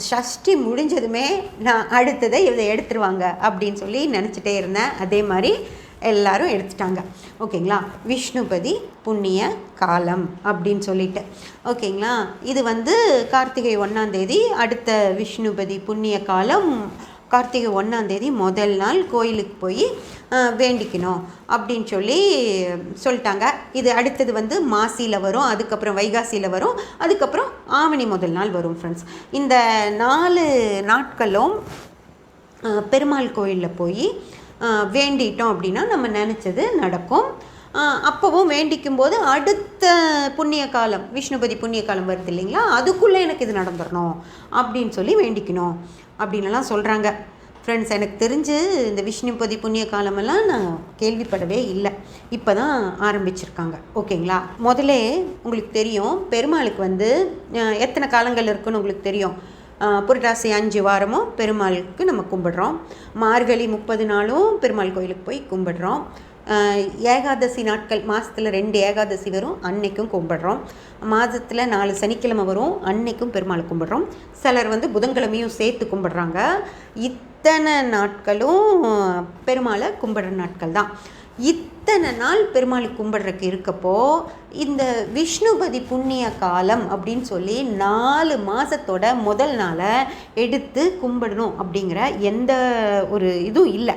சஷ்டி முடிஞ்சதுமே நான் அடுத்ததை இதை எடுத்துருவாங்க அப்படின்னு சொல்லி நினச்சிட்டே இருந்தேன். அதே மாதிரி எல்லாரும் எடுத்துட்டாங்க. ஓகேங்களா, விஷ்ணுபதி புண்ணிய காலம் அப்படின்னு சொல்லிட்டு. ஓகேங்களா, இது கார்த்திகை 1 அடுத்த விஷ்ணுபதி புண்ணிய காலம். கார்த்திகை 1 முதல் நாள் கோயிலுக்கு போய் வேண்டிக்கணும் அப்படின்னு சொல்லிட்டாங்க. இது அடுத்தது மாசியில் வரும், அதுக்கப்புறம் வைகாசியில் வரும், அதுக்கப்புறம் ஆவணி முதல் நாள் வரும். ஃப்ரெண்ட்ஸ், இந்த 4 நாட்களும் பெருமாள் கோயிலில் போய் வேண்டிட்டோம் அப்படின்னா நம்ம நினச்சது நடக்கும். அப்போவும் வேண்டிக்கும் போது அடுத்த புண்ணிய காலம் விஷ்ணுபதி புண்ணிய காலம் வருது இல்லைங்களா, அதுக்குள்ளே எனக்கு இது நடந்துடணும் அப்படின்னு சொல்லி வேண்டிக்கணும் அப்படின்லாம் சொல்கிறாங்க. ஃப்ரெண்ட்ஸ், எனக்கு தெரிஞ்சு இந்த விஷ்ணுபதி புண்ணிய காலமெல்லாம் நான் கேள்விப்படவே இல்லை. இப்போ தான் ஆரம்பிச்சிருக்காங்க. ஓகேங்களா, முதல்ல உங்களுக்கு தெரியும் பெருமாளுக்கு எத்தனை காலங்கள் இருக்குன்னு உங்களுக்கு தெரியும். புரட்டாசி 5 வாரமும் பெருமாளுக்கு நம்ம கும்பிடுறோம். மார்கழி 30 நாளும் பெருமாள் கோயிலுக்கு போய் கும்பிடுறோம். ஏகாதசி நாட்கள் மாதத்தில் 2 ஏகாதசி வரும், அன்னைக்கும் கும்பிடுறோம். மாதத்தில் 4 சனிக்கிழமை வரும், அன்னைக்கும் பெருமாளை கும்பிடுறோம். சிலர் புதன்கிழமையும் சேர்த்து கும்பிடுறாங்க. இத்தனை நாட்களும் பெருமாளை கும்பிடுற நாட்கள் தான். இத்தனை நாள் பெருமாளுக்கு கும்பிட்றதுக்கு இருக்கப்போ இந்த விஷ்ணுபதி புண்ணிய காலம் அப்படின்னு சொல்லி 4 மாதத்தோட முதல் நாளை எடுத்து கும்பிடணும் அப்படிங்கிற எந்த ஒரு இதுவும் இல்லை.